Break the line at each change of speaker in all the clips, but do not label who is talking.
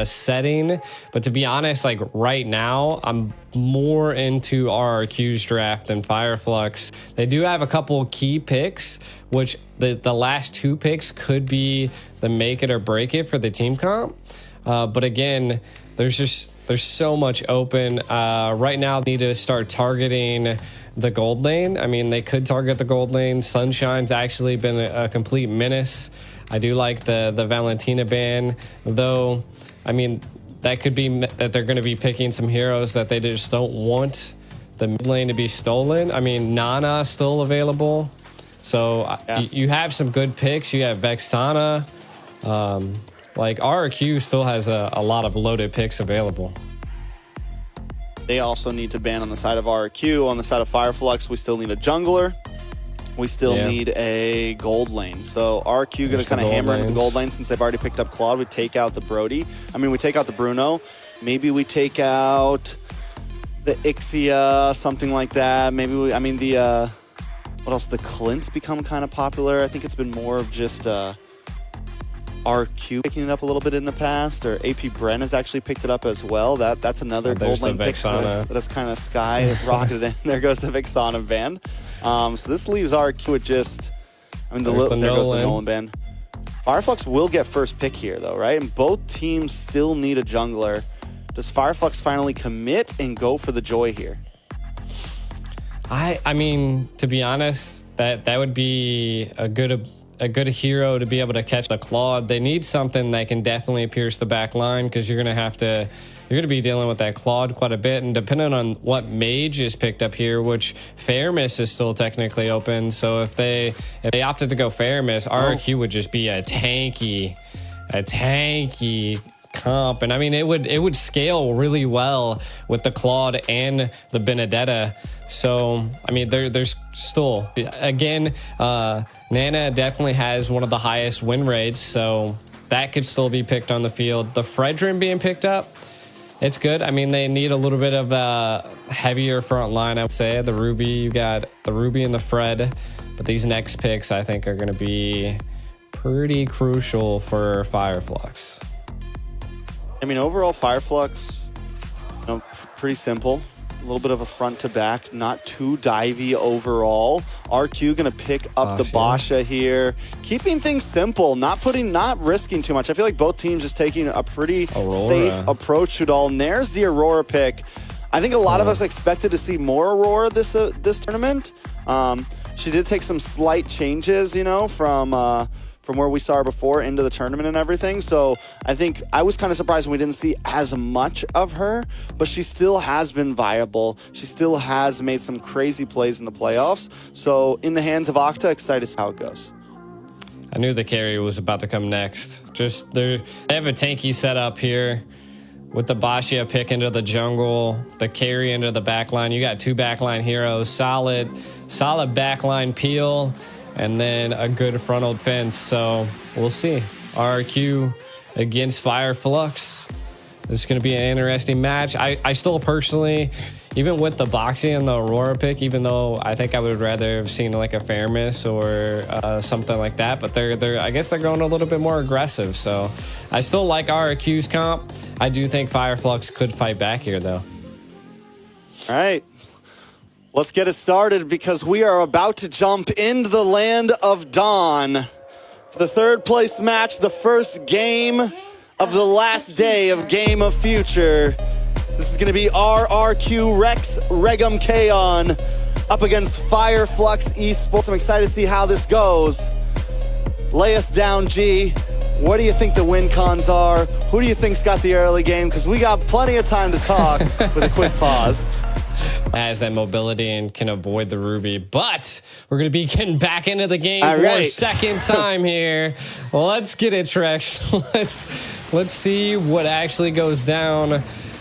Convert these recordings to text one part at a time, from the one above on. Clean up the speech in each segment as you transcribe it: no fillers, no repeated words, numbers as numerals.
setting, but to be honest, like right now I'm more into Rrq's draft than Fireflux. They do have a couple key picks, which the last 2 picks could be the make it or break it for the team comp, but again, there's so much open right now. They need to start targeting the gold lane. I mean, they could target the gold lane. Sunshine's actually been a complete menace. I do like the Valentina ban, though. I mean, that could be that they're going to be picking some heroes that they just don't want the mid lane to be stolen. I mean, Nana still available. So you have some good picks. You have Vexana. Like Rrq still has a lot of loaded picks available.
They also need to ban on the side of Rrq. On the side of Fireflux, we still need a jungler. We still need a gold lane. So Rrq going to kind of hammer into the gold lane since they've already picked up Claude. We take out the Brody. I mean, we take out the Bruno. Maybe we take out the Ixia, something like that. Maybe we, I mean, the, what else? The Clint's become kind of popular. I think it's been more of just Rrq picking it up a little bit in the past, or AP Bren has actually picked it up as well. That's another gold lane pick that's kind of sky rocketed in. There goes the Vexana ban. So this leaves Rrq with just, I mean, there goes the Nolan ban. Fireflux will get first pick here, though, right? And both teams still need a jungler. Does Fireflux finally commit and go for the Joy here?
I mean, to be honest, that would be a good hero to be able to catch the Claude. They need something that can definitely pierce the back line, because you're gonna be dealing with that Claude quite a bit, and depending on what mage is picked up here, which Fairmiss is still technically open. So if they opted to go Fairmiss, Rrq would just be a tanky comp, and I mean it would scale really well with the Claude and the Benedetta. So I mean there's still, again, Nana definitely has one of the highest win rates, so that could still be picked on the field. The Fredrin being picked up, it's good. I mean, they need a little bit of a heavier front line, I would say. The Ruby, you got the Ruby and the Fred, but these next picks I think are going to be pretty crucial for Fireflux.
I mean, overall, Fireflux, you know, pretty simple. A little bit of a front to back, not too divey overall. Rrq gonna pick up the Basha here, keeping things simple, not risking too much. I feel like both teams just taking a pretty safe approach to it all. And there's the Aurora pick. I think a lot of us expected to see more Aurora this tournament. She did take some slight changes, you know, from where we saw her before into the tournament and everything. So I think I was kind of surprised when we didn't see as much of her, but she still has been viable. She still has made some crazy plays in the playoffs. So in the hands of Octa, excited to see how it goes.
I knew the carry was about to come next. Just they have a tanky setup here with the Basha pick into the jungle, the carry into the backline. You got 2 backline heroes, solid backline peel, and then a good frontal fence. So we'll see. Rrq against Fireflux. This is going to be an interesting match. I still personally, even with the Boxy and the Aurora pick, even though I think I would rather have seen like a Fairmiss or something like that, but I guess they're going a little bit more aggressive. So I still like Rrq's comp. I do think Fireflux could fight back here, though.
All right. Let's get it started, because we are about to jump into the land of Dawn for the 3rd place match, the first game of the last day of Game of Future. This is going to be Rrq Rex Regum Kaon up against Fireflux Esports. I'm excited to see how this goes. Lay us down, G. What do you think the win cons are? Who do you think's got the early game? Because we got plenty of time to talk with a quick pause.
Has that mobility and can avoid the Ruby, but we're going to be getting back into the game for a second time here. Well, let's get it, Trex. Let's see what actually goes down.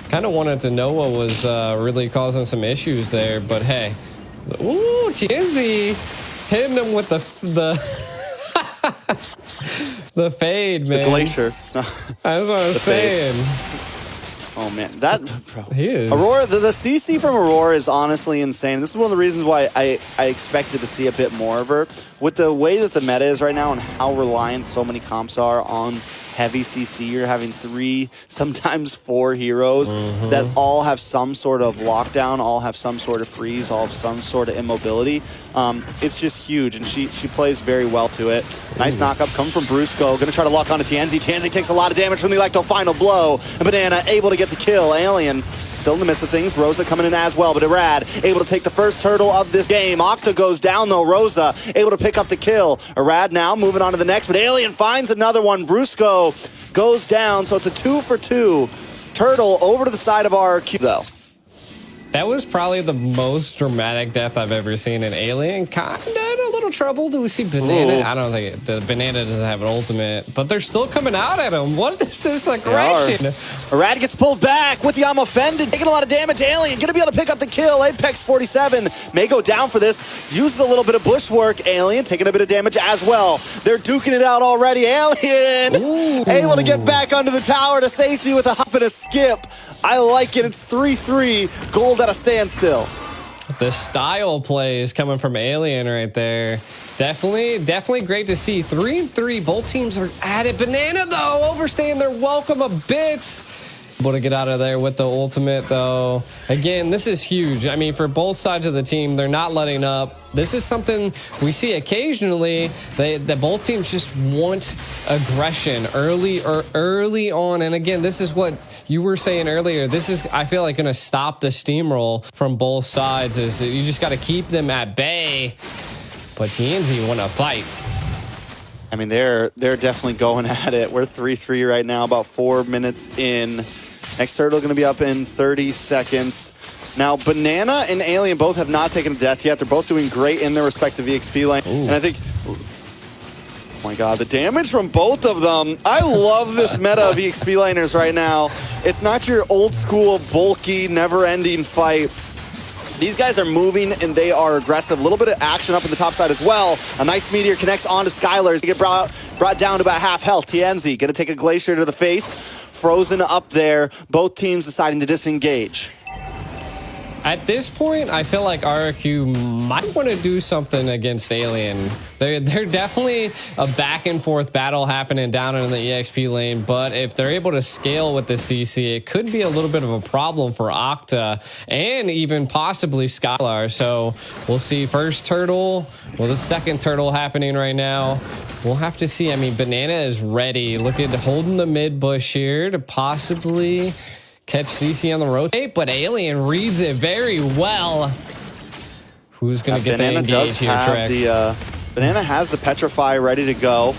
Kind of wanted to know what was really causing some issues there, but hey. Ooh, TNZ hitting him with the the fade, man.
The glacier.
That's what I was saying.
Oh man, that bro.
He is.
Aurora, the CC from Aurora is honestly insane. This is one of the reasons why I expected to see a bit more of her. With the way that the meta is right now and how reliant so many comps are on heavy CC, you're having 3, sometimes 4 heroes that all have some sort of lockdown, all have some sort of freeze, all have some sort of immobility. It's just huge, and she plays very well to it. Nice knockup coming from Brusco. Gonna try to lock onto Tienzi. Tienzi takes a lot of damage from the Electo final blow. And Banana able to get the kill. Alien still in the midst of things. Rosa coming in as well, but Rrq able to take the first turtle of this game. Octa goes down though. Rosa able to pick up the kill. Rrq now moving on to the next, but Alien finds another one. Brusco goes down, so it's a 2 for 2. Turtle over to the side of Rrq though.
That was probably the most dramatic death I've ever seen in Alien. Kinda in a little trouble. Do we see Banana?
Ooh.
I don't think the Banana doesn't have an ultimate, but they're still coming out at him. What is this aggression?
Rrq gets pulled back with the I'm offended, taking a lot of damage. Alien gonna be able to pick up the kill. Apex 47 may go down for this. Uses a little bit of bush work. Alien taking a bit of damage as well. They're duking it out already. Alien able to get back under the tower to safety with a hop and a skip. I like it. It's 3-3. Gold at a standstill.
The style play is coming from Alien right there. Definitely great to see. 3-3. Both teams are at it. Banana, though, overstaying their welcome a bit. Able to get out of there with the ultimate, though. Again, this is huge. I mean, for both sides of the team, they're not letting up. This is something we see occasionally that both teams just want aggression early on. And again, this is what you were saying earlier. This is, I feel like, going to stop the steamroll from both sides. Is you just got to keep them at bay. But TNZ want to fight.
I mean, they're definitely going at it. We're 3-3 right now, about 4 minutes in. Next turtle going to be up in 30 seconds. Now, Banana and Alien both have not taken a death yet. They're both doing great in their respective EXP lane. Ooh. And I think, oh my God, the damage from both of them. I love this meta of EXP laners right now. It's not your old school, bulky, never-ending fight. These guys are moving and they are aggressive. A little bit of action up in the top side as well. A nice meteor connects onto Skylar. They get brought down to about half health. Tienzi gonna take a glacier to the face. Frozen up there. Both teams deciding to disengage.
At this point, I feel like Rrq might want to do something against Alien. They're definitely a back and forth battle happening down in the EXP lane, but if they're able to scale with the CC, it could be a little bit of a problem for Octa and even possibly Skylar. So we'll see first turtle, well, the second turtle happening right now. We'll have to see. I mean, Banana is ready. Look at holding the mid bush here to possibly catch CC on the rotate, but Alien reads it very well. Who's going to get that engage here, Trex?
Banana has the Petrify ready to go.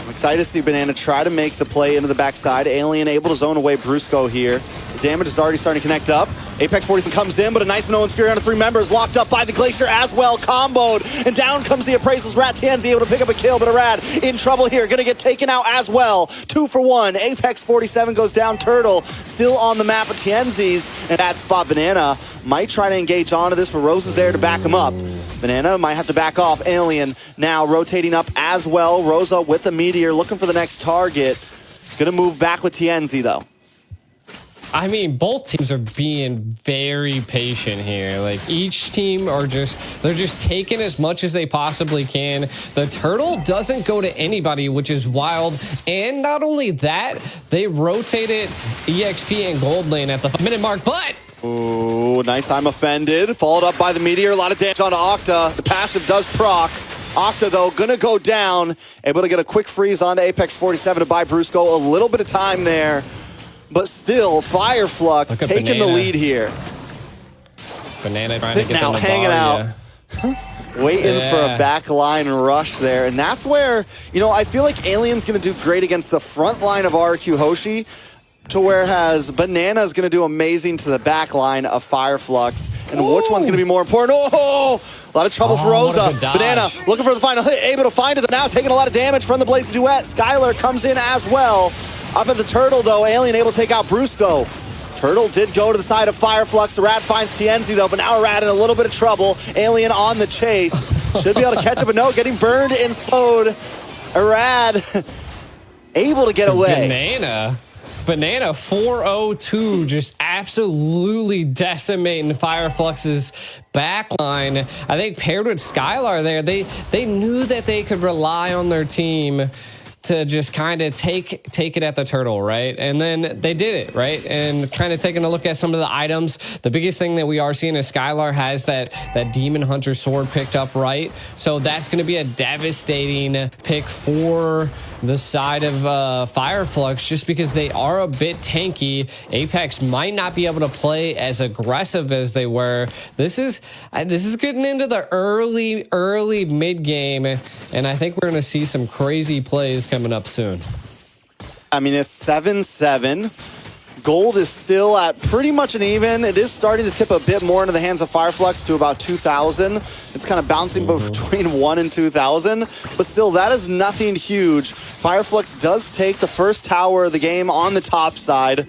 I'm excited to see Banana try to make the play into the backside. Alien able to zone away Brusco here. The damage is already starting to connect up. Apex 47 comes in, but a nice Minoan Sphere on 3 members, locked up by the Glacier as well, comboed, and down comes the Appraisals. Rrq Tienzi able to pick up a kill, but Rrq in trouble here, gonna get taken out as well. 2 for 1. Apex 47 goes down. Turtle still on the map of Tienzi's, and that spot Banana might try to engage onto this, but Rose is there to back him up. Banana might have to back off. Alien now rotating up as well. Rosa with the meteor, looking for the next target. Gonna move back with Tienzi though.
I mean, both teams are being very patient here. Like, each team are they're just taking as much as they possibly can. The turtle doesn't go to anybody, which is wild. And not only that, they rotated EXP and gold lane at the minute mark, but
ooh, nice. I'm offended. Followed up by the meteor. A lot of damage onto Octa. The passive does proc. Octa, though, gonna go down. Able to get a quick freeze onto Apex 47 to buy Brusco a little bit of time there. But still, Fire Flux taking the lead here.
Banana trying to get
now, hanging out. Waiting for a backline rush there. And that's where, you know, I feel like Alien's going to do great against the front line of Rrq Hoshi, to whereas Banana is going to do amazing to the back line of Fire Flux. And which one's going to be more important? Oh, a lot of trouble for Rosa. Banana looking for the final hit, able to find it. Now taking a lot of damage from the Blazing Duet. Skylar comes in as well. Up at the turtle, though, Alien able to take out Brusco. Turtle did go to the side of Fire Flux. Rrq finds Tienzi, though, but now Rrq in a little bit of trouble. Alien on the chase. Should be able to catch up, but no, getting burned and slowed. Rrq able to get away.
Banana 402, just absolutely decimating Fire Flux's backline. I think paired with Skylar there, they knew that they could rely on their team to just kind of take it at the turtle, right? And then they did it, right? And kind of taking a look at some of the items. The biggest thing that we are seeing is Skylar has that Demon Hunter sword picked up, right? So that's going to be a devastating pick for the side of Fireflux, just because they are a bit tanky. Apex might not be able to play as aggressive as they were. This is getting into the early mid game, and I think we're going to see some crazy plays coming up soon.
I mean, it's 7-7. Gold is still at pretty much an even. It is starting to tip a bit more into the hands of Fireflux to about 2,000. It's kind of bouncing between 1 and 2,000, but still, that is nothing huge. Fireflux does take the first tower of the game on the top side.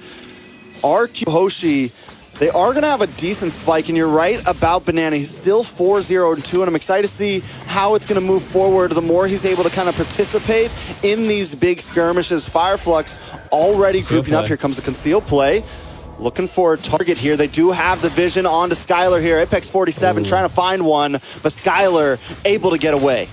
Rrq Hoshi, they are going to have a decent spike, and you're right about Banana. He's still 4-0-2, and I'm excited to see how it's going to move forward the more he's able to kind of participate in these big skirmishes. Fireflux already grouping up. Here comes the concealed play. Looking for a target here. They do have the vision onto Skylar here. Apex 47 trying to find one, but Skylar able to get away.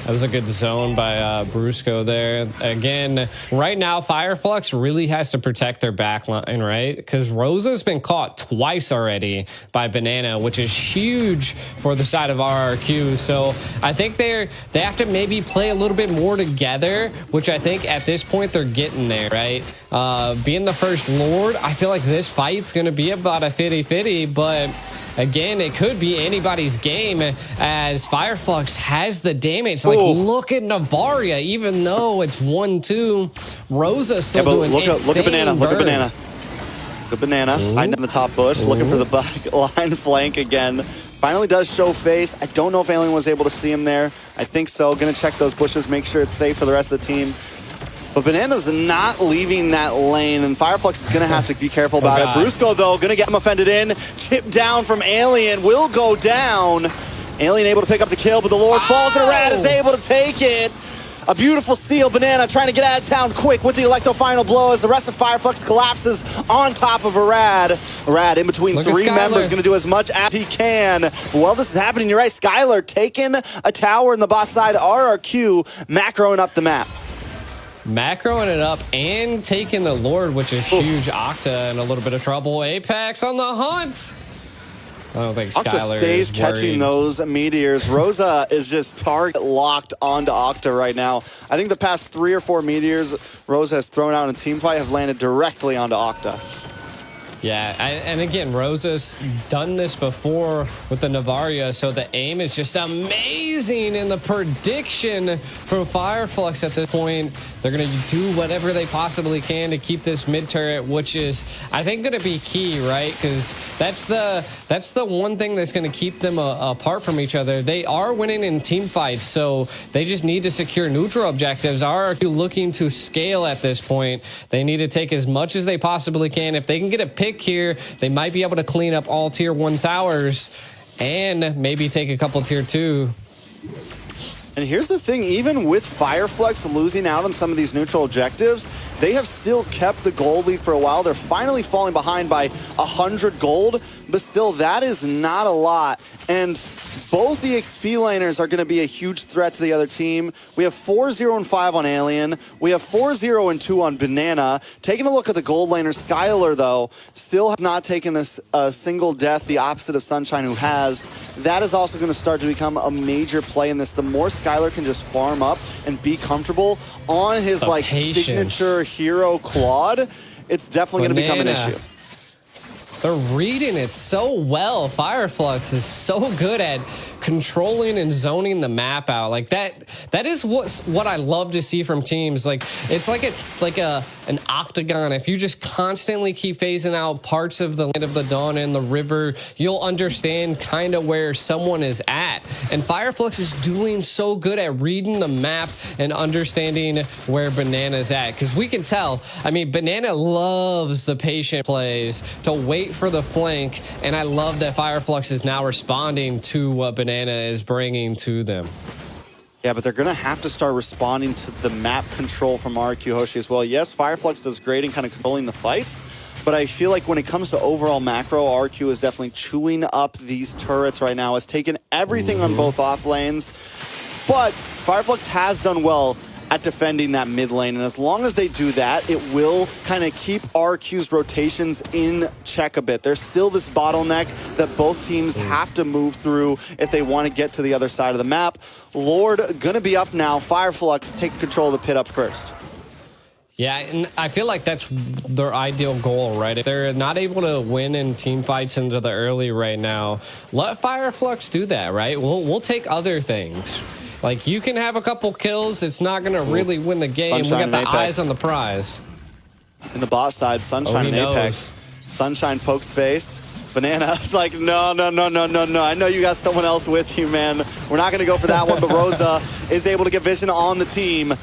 That was a good zone by Brusco there. Again, right now, Fireflux really has to protect their back line, right? Because Rosa's been caught twice already by Banana, which is huge for the side of Rrq. So I think they have to maybe play a little bit more together, which I think at this point they're getting there, right? Being the first Lord, I feel like this fight's going to be about a 50-50, but again, it could be anybody's game as Fireflux has the damage. Like, look at Navaria, even though it's 1-2, Rosa still doing
look at Banana.
burn.
Look at Banana. Good Banana hiding in the top bush, looking for the back line flank again. Finally does show face. I don't know if Alien was able to see him there. I think so. Gonna check those bushes, make sure it's safe for the rest of the team. But Banana's not leaving that lane, and Fireflux is going to have to be careful about it. Brusco, though, going to get him offended in. Chip down from Alien, will go down. Alien able to pick up the kill, but the Lord falls, and Rrq is able to take it. A beautiful steal. Banana trying to get out of town quick with the Electro final blow as the rest of Fireflux collapses on top of Rrq. Rrq in between three members, going to do as much as he can. But while this is happening, you're right, Skylar taking a tower in the boss side. Rrq macroing up the map.
Macroing it up and taking the Lord, which is huge. Octa in a little bit of trouble. Apex on the hunt. I don't think Skylar
stays
is
catching those meteors. Rosa is just target locked onto Octa right now. I think the past 3 or 4 meteors Rosa has thrown out in a team fight have landed directly onto Octa.
Yeah, and again, Rosa's done this before with the Navaria, so the aim is just amazing, and the prediction from Fireflux at this point, they're going to do whatever they possibly can to keep this mid turret, which is, I think, going to be key, right? Because that's the one thing that's going to keep them apart from each other. They are winning in team fights, so they just need to secure neutral objectives. Rrq looking to scale at this point. They need to take as much as they possibly can. If they can get a pick here, they might be able to clean up all tier 1 towers and maybe take a couple tier 2.
And here's the thing, even with Fireflux losing out on some of these neutral objectives, they have still kept the gold lead for a while. They're finally falling behind by 100 gold, but still, that is not a lot. And both the XP laners are going to be a huge threat to the other team. We have 4-0-5 on Alien. We have 4-0-2 on Banana. Taking a look at the gold laner, Skylar, though, still has not taken a single death, the opposite of Sunshine, who has. That is also going to start to become a major play in this. The more Skylar can just farm up and be comfortable on his signature hero Claude, it's definitely going to become an issue.
They're reading it so well. Fireflux is so good at controlling and zoning the map out. Like that is what I love to see from teams. Like it's like an octagon. If you just constantly keep phasing out parts of the Land of the Dawn and the river, you'll understand kind of where someone is at. And Fireflux is doing so good at reading the map and understanding where Banana's at. Because we can tell, I mean, Banana loves the patient plays to wait for the flank. And I love that Fireflux is now responding to what Banana is bringing to them.
Yeah, but they're going to have to start responding to the map control from Rrq Hoshi as well. Yes, Fireflux does great in kind of controlling the fights, but I feel like when it comes to overall macro, Rrq is definitely chewing up these turrets right now, has taken everything on both off lanes, but Fireflux has done well at defending that mid lane. And as long as they do that, it will kind of keep Rrq's rotations in check a bit. There's still this bottleneck that both teams have to move through if they want to get to the other side of the map. Lord gonna be up now. Fireflux take control of the pit up first.
Yeah, and I feel like that's their ideal goal, right? If they're not able to win in team fights into the early right now, let Fireflux do that, right? We'll take other things. Like, you can have a couple kills. It's not going to really win the game.
Sunshine
we got the
Apex
eyes on the prize.
in the bot side, Sunshine and Apex. Sunshine pokes face. Banana's like, no. I know you got someone else with you, man. We're not going to go for that one, but Rosa is able to get vision on the team.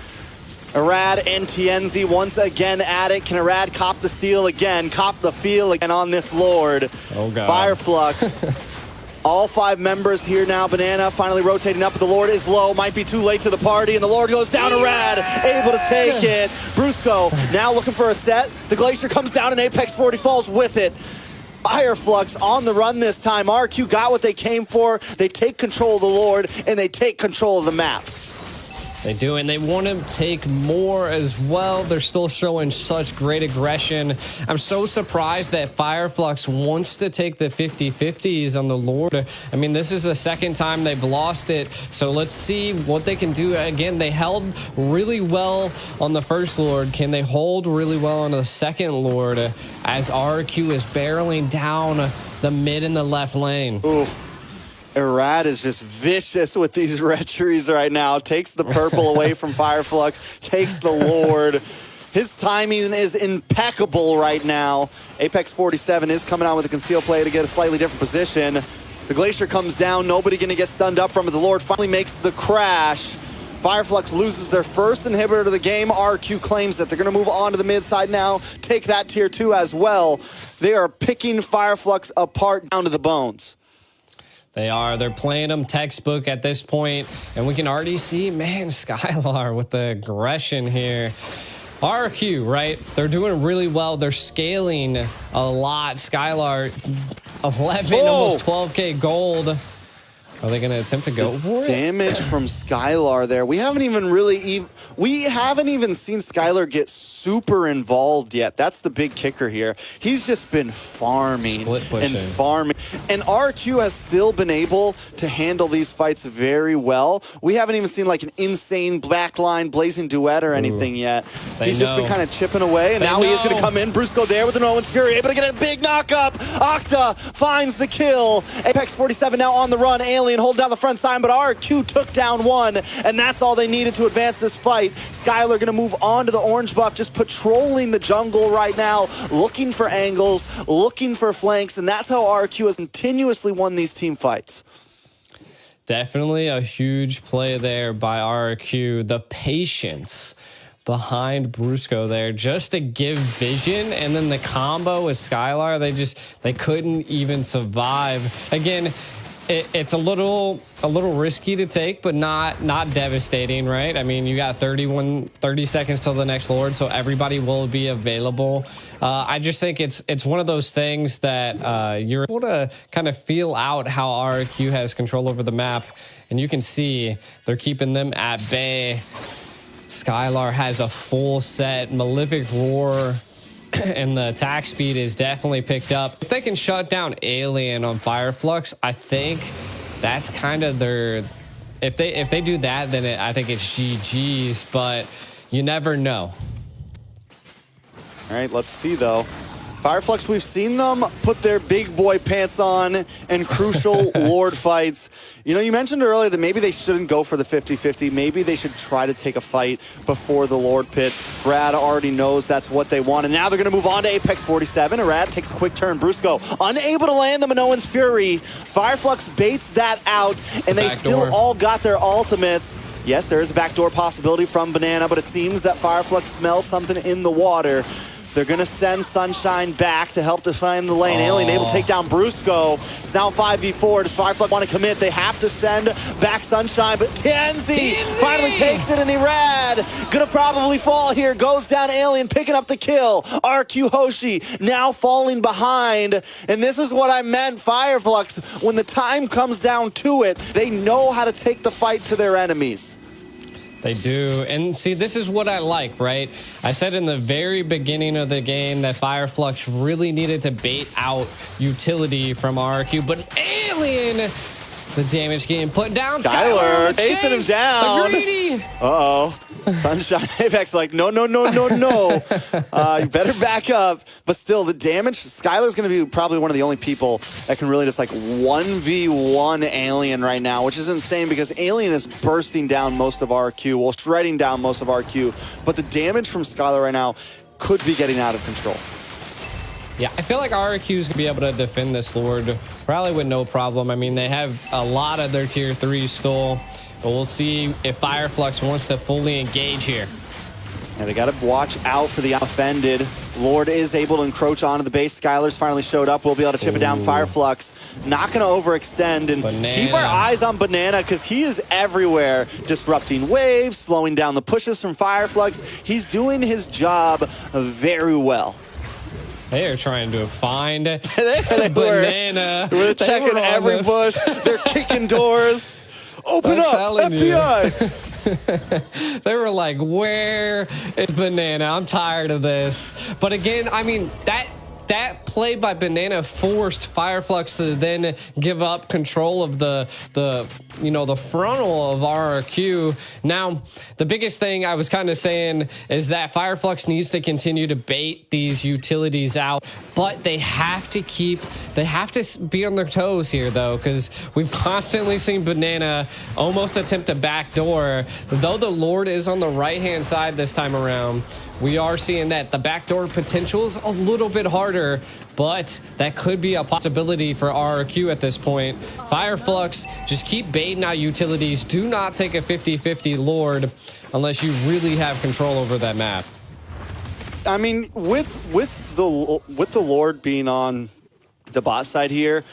Arad and Tienzi once again at it. Can Arad cop the steal again? Cop the feel again on this Lord.
Oh, God.
Fireflux. All 5 members here now. Banana finally rotating up, but the Lord is low. Might be too late to the party, and the Lord goes down to Rad, able to take it. Brusco now looking for a set. The Glacier comes down, and Apex 40 falls with it. Fireflux on the run this time. Rrq got what they came for. They take control of the Lord, and they take control of the map.
They do, and they want to take more as well. They're still showing such great aggression. I'm so surprised that Fireflux wants to take the 50-50s on the Lord. I mean, this is the second time they've lost it, so let's see what they can do. Again, they held really well on the first Lord. Can they hold really well on the second Lord as Rrq is barreling down the mid and the left lane?
Ooh. Arad is just vicious with these retries right now. Takes the purple away from Fireflux. Takes the Lord. His timing is impeccable right now. Apex 47 is coming out with a conceal play to get a slightly different position. The Glacier comes down. Nobody going to get stunned up from it. The Lord finally makes the crash. Fireflux loses their first inhibitor to the game. Rrq claims that they're going to move on to the mid side now. Take that tier 2 as well. They are picking Fireflux apart down to the bones.
They are. They're playing them textbook at this point, and we can already see, man, Skylar with the aggression here. Rrq, right? They're doing really well. They're scaling a lot. Skylar, 11, almost 12K gold. Are they going to attempt to go for it?
Damage from Skylar there. We haven't even seen Skylar get super involved yet. That's the big kicker here. He's just been farming and farming. And Rrq has still been able to handle these fights very well. We haven't even seen like an insane backline blazing duet or anything yet. He's just been kind of chipping away, and now he is going to come in. Brusco there with the Nolan's Fury, able to get a big knockup. Octa finds the kill. Apex 47 now on the run. Alien hold down the front side, but Rrq took down one, and that's all they needed to advance this fight. Skylar gonna move on to the orange buff, just patrolling the jungle right now, looking for angles, looking for flanks, and that's how Rrq has continuously won these team fights.
Definitely a huge play there by Rrq. The patience behind Brusco there just to give vision, and then the combo with Skylar, they couldn't even survive. Again, it's a little risky to take, but not devastating, right? I mean, you got 30 seconds till the next Lord, so everybody will be available. I just think it's one of those things that you're able to kind of feel out how Rrq has control over the map, and you can see they're keeping them at bay. Skylar has a full set, Malefic Roar, and the attack speed is definitely picked up. If they can shut down Alien on Fireflux, I think that's kind of their... If they do that, then I think it's GG's, but you never know.
All right, let's see, though. Fireflux, we've seen them put their big boy pants on in crucial Lord fights. You know, you mentioned earlier that maybe they shouldn't go for the 50-50. Maybe they should try to take a fight before the Lord pit. Brad already knows that's what they want, and now they're going to move on to Apex 47. Arad takes a quick turn. Brusco unable to land the Minoan's Fury. Fireflux baits that out, and they still all got their ultimates. Yes, there is a backdoor possibility from Banana, but it seems that Fireflux smells something in the water. They're going to send Sunshine back to help define the lane. Alien able to take down Brusco. It's now 5v4. Does Fireflux want to commit? They have to send back Sunshine, but Tienzi finally takes it, and Rrq going to probably fall here. Goes down Alien, picking up the kill. Rrq Hoshi now falling behind, and this is what I meant, Fireflux. When the time comes down to it, they know how to take the fight to their enemies.
They do. And see, this is what I like, right? I said in the very beginning of the game that Fire Flux really needed to bait out utility from Rrq, but Alien, the damage getting put down.
Skylar chasing him down. Uh-oh. Sunshine Apex like, no. You better back up. But still, the damage, Skylar's going to be probably one of the only people that can really just like 1v1 Alien right now, which is insane because Alien is bursting down most of Rrq, well, shredding down most of Rrq. But the damage from Skylar right now could be getting out of control.
Yeah, I feel like Rrq is going to be able to defend this Lord probably with no problem. I mean, they have a lot of their tier 3 still. But we'll see if Fire Flux wants to fully engage here.
And they got to watch out for the offended. Lord is able to encroach onto the base. Skylar's finally showed up. We'll be able to chip it down. Fire Flux not going to overextend. And keep our eyes on Banana because he is everywhere. Disrupting waves, slowing down the pushes from Fire Flux. He's doing his job very well.
They are trying to find
Banana. We're checking every bush. They're kicking doors. Open up, FBI!
They were like, where is Banana? I'm tired of this. But again, I mean, that play by Banana forced Fire Flux to then give up control of the frontal of Rrq. Now, the biggest thing I was kind of saying is that Fire Flux needs to continue to bait these utilities out, but they have to be on their toes here though, because we've constantly seen Banana almost attempt a backdoor. Though the Lord is on the right-hand side this time around, we are seeing that the backdoor potential is a little bit harder, but that could be a possibility for Rrq at this point. Fire Flux, just keep baiting out utilities. Do not take a 50-50 Lord unless you really have control over that map.
I mean, with the Lord being on the bot side here,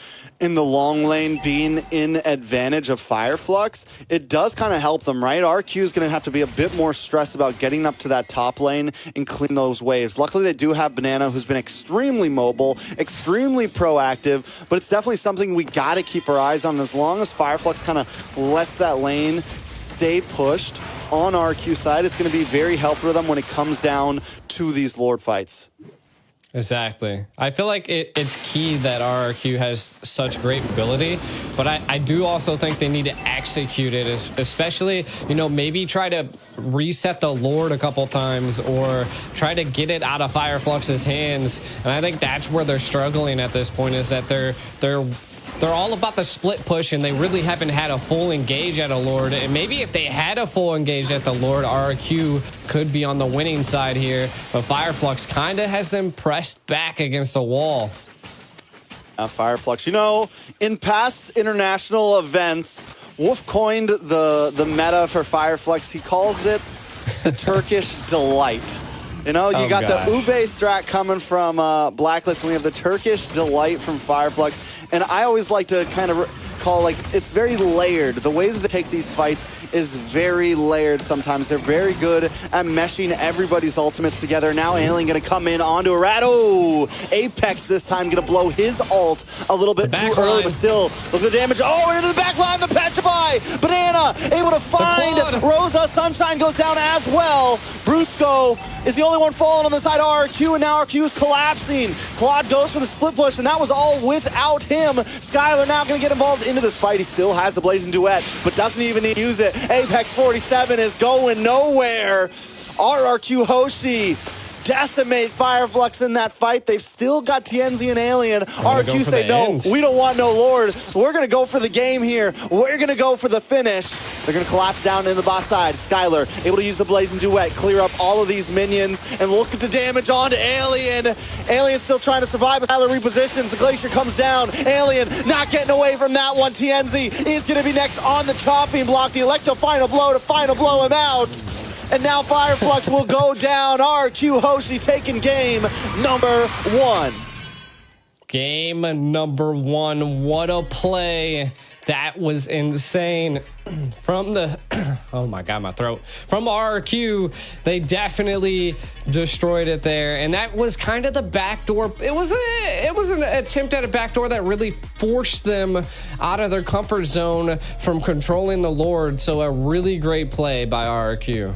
in the long lane being in advantage of Fire Flux, it does kind of help them, right? Rrq is going to have to be a bit more stressed about getting up to that top lane and clean those waves. Luckily, they do have Banana, who's been extremely mobile, extremely proactive, but it's definitely something we got to keep our eyes on. As long as Fire Flux kind of lets that lane stay pushed on Rrq side, it's going to be very helpful for them when it comes down to these Lord fights.
Exactly. I feel like it's key that Rrq has such great ability, but I do also think they need to execute it, especially, maybe try to reset the Lord a couple times or try to get it out of Fire Flux's hands. And I think that's where they're struggling at this point, is that they're all about the split push, and they really haven't had a full engage at a Lord. And maybe if they had a full engage at the Lord, Rrq could be on the winning side here. But Fire Flux kind of has them pressed back against the wall.
Fire Flux, in past international events, Wolf coined the meta for Fire Flux. He calls it the Turkish delight. You got the Ube strat coming from Blacklist, and we have the Turkish delight from Fire Flux. And I always like to kind of call, it's very layered. The way that they take these fights is very layered sometimes. They're very good at meshing everybody's ultimates together. Now Alien going to come in onto a rat. Oh, Apex this time going to blow his ult a little bit too early, but still, look at the damage. Oh, into the back line, the Petrify. Banana able to find Rosa. Sunshine goes down as well. Brusco is the only one falling on the side of Rrq, and now Rrq is collapsing. Claude goes for the split push, and that was all without him. Skylar now going to get involved into this fight. He still has the Blazing Duet, but doesn't even need to use it. Apex 47 is going nowhere. Rrq Hoshi decimate Fire Flux in that fight. They've still got TNZ and Alien. Rrq say, no, we don't want no Lord. We're going to go for the game here. We're going to go for the finish. They're going to collapse down in the boss side. Skylar able to use the Blazing Duet, clear up all of these minions, and look at the damage onto Alien. Alien still trying to survive. Skylar repositions. The Glacier comes down. Alien not getting away from that one. TNZ is going to be next on the chopping block. The Electro final blow to final blow him out. And now Fire Flux will go down. Rrq Hoshi taking game number 1.
Game number 1. What a play That was insane. From the oh my god, my throat. From Rrq, they definitely destroyed it there, and that was kind of the backdoor. It was an attempt at a backdoor that really forced them out of their comfort zone from controlling the Lord. So a really great play by Rrq.